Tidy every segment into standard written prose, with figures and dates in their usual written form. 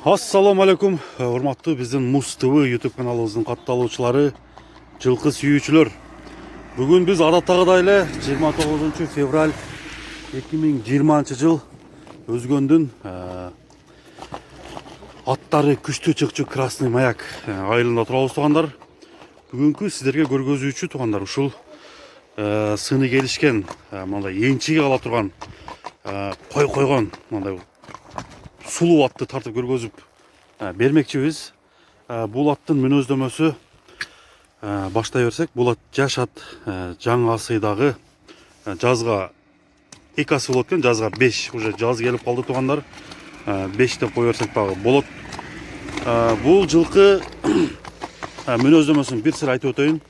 Ассаламу алейкум, урматтуу биздин Муз ТВ YouTube каналыбыздын катталуучулары, жылкы сүйүүчүлөр. Бүгүн биз адаттагыдай эле 29 февраль 2020 жыл өзгөндүн аттары күчтүү чыкчы Красный Маяк айылында турабыз туугандар. Бүгүнкү сиздерге көргөзүүчү туугандар ушул сыны келишкен мындай энчиге ала турган койгон мындай сулуу атты тартып көргөзүп бермекчибиз. Бул аттын мүнөздөмөсү баштай берсек, бул ат жаш ат, жаңы асыйдагы жазга 2 асы болот экен, жазга 5, уже жаз келип калды туугандар. 5 деп кое берсек дагы болот. Бул жылкы мүнөздөмөсүн бир сыр айтып өтөйүн.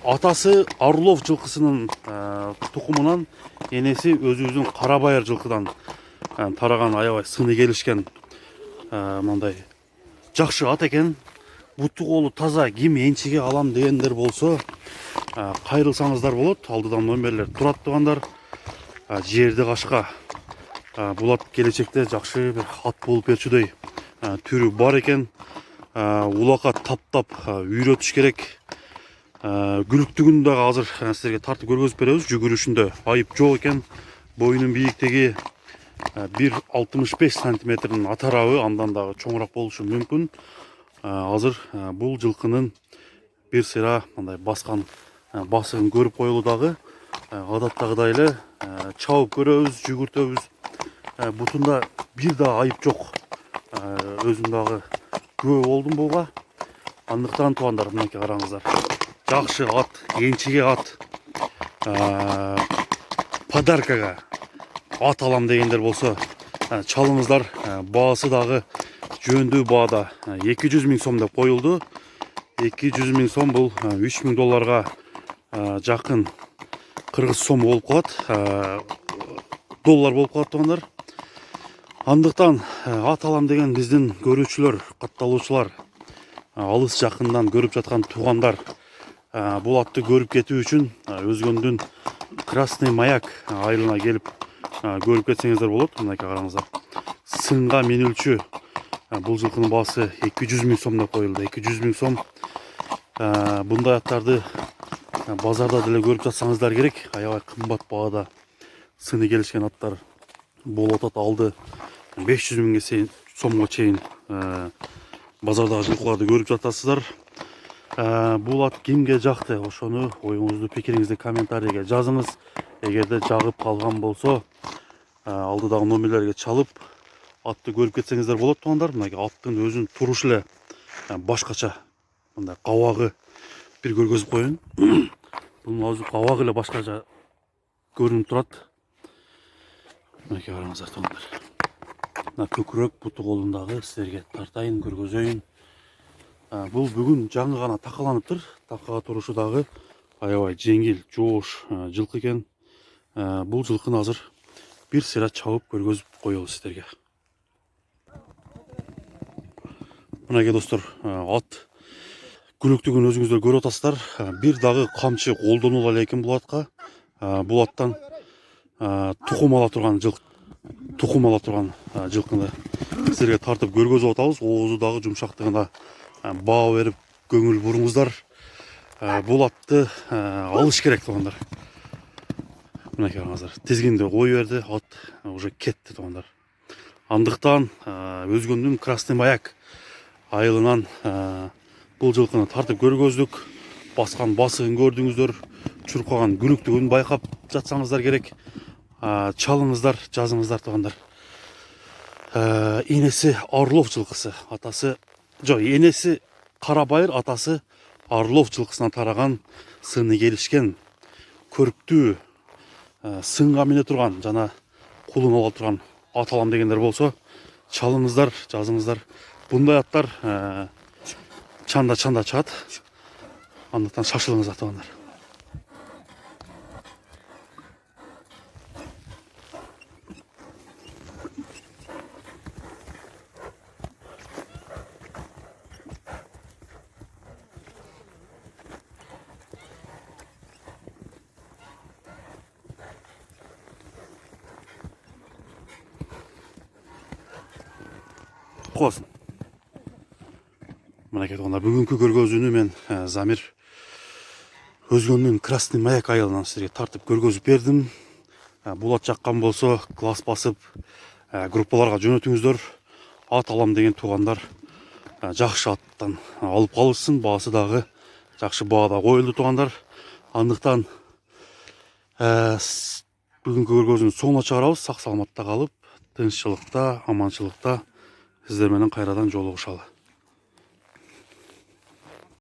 Атасы Орлов жылкысынын тукумунан, энеси өзүбүздүн Карабайыр жылкыдан тараган аябай сыны келишкен мындай жакшы ат экен. Буту колу таза, ким энчиге алам дегендер болсо кайрылсаңыздар болот. Алдыдан номерлер турат туугандар. Жерди кашка. Бул ат келечекте жакшы бир ат болуп берчүдөй түрү бар экен. Улакка таптап үйрөтүш керек. Күлүктүгүн дагы азыр силерге тартып көргөзүп беребиз. Жүгүрүшүндө айып жок экен. Боюнун бийиктиги 1,65 сантиметрдин атарабы, андан дагы чоңураак болушу мүмкүн. Азыр бул жылкынын бир сыйра мындай баскан басыгын көрүп коелу дагы. Адаттагыдай эле чабып көрөбүз, жүгүртөбүз. Бутунда бир да айып жок. Өзүм дагы күбө болдум буга. Андыктан туугандар, мынакей караңыздар. Жакшы ат, энчиге ат. Подаркага ат алам дегендер болсо чалыңыздар. Баасы дагы жөндүү баада 200 000 сом деп коюлду. 200 000 сом бул 3 000 долларга жакын кыргыз сому болуп калат. Доллар болуп калат туугандар. Андыктан ат алам деген биздин көрүүчүлөр, катталуучулар, алыс жакындан көрүп жаткан туугандар бул атты көрүп кетүү үчүн өзгөндүн Красный Маяк айылына келип көрүп кетсеңиздер болот. Мынакей караңыздар. Сынга минүүчү бул жылкынын баасы 200 000 сом деп коюлду. 200 000 сом. Bunday аттарды базарда деле көрүп жатсаңыздар керек. Аябай кымбат баада сыны келишкен аттар болуп атат. Алды 500 000 сомго чейин базардагы жылкыларды көрүп жатасыздар. Бул ат кимге жакты? Ошону оюңузду, пикириңизди комментарийге жазыңыз. Эгерде жагып калган болсо, алдыдагы номерлерге чалып атты көрүп кетсеңиздер болот туугандар. Мынакей аттын өзүнүн турушу эле башкача. Мындай кабагы бир көргөзүп коеюн. Бунун өзү кабагы эле башкача көрүнүп турат. Мынакей караңыздар туугандар. Мына көкүрөк буту колундагы силерге тартайын, көргөзөйүн. Бул бүгүн жаңы гана такаланыптыр. Такага турушу дагы аябай жеңил, жоош жылкы экен. Бул жылкыны азыр бир сыйра чабып көргөзүп коебуз сиздерге. Мынакей достор, ат күлүктүгүн өзүңүздөр көрүп атасыздар. Бир дагы камчы колдонула элек экен бул атка. Бул аттан тукум ала турган жылкыны силерге тартып көргөзүп атабыз. Оозу дагы жумшактыгына баа берип көңүл буруңуздар. Бул атты алыш керек туугандар. Мынакей караңыздар. Тизгинди кой берди, ат уже кетти туугандар. Андыктан өзгөндүн Красный Маяк айылынан бул жылкыны тартып көргөздүк. Баскан басыгын көрдүңүздөр, чуркаган күлүктүгүн байкап жатсаңыздар керек. Чалыңыздар, жазыңыздар туугандар. Энеси Орлов жылкысы, атасы энеси Карабайыр, атасы Орлов жылкысынан тараган сыны келишкен, көрктүү, сынга мине турган жана кулун ала турган ат алам дегендер болсо, чалыңыздар, жазыңыздар. Bunday аттар чанда чыгат. Андыктан шашылыңыздар туугандар. құтты болсын. Мінекей туғандар, бүгінгі көргөзүүнү мен Замир Өзгөнүн Красный Маяк айылынан сіздерге тартып көргөзүп бердим. Булат жаккан болсо класс басып группаларга жөнөтүңүздөр. Ат алам деген туғандар жакшы аттан алып калышсын. Баасы дагы жакшы баада коюлду туғандар. Андыктан бүгүнкү көргөзүүнүн соңуна чыгарабыз. Сак саламатта калып, тынччылыкта, аманчылыкта сиздер менен кайрадан жолугушалы.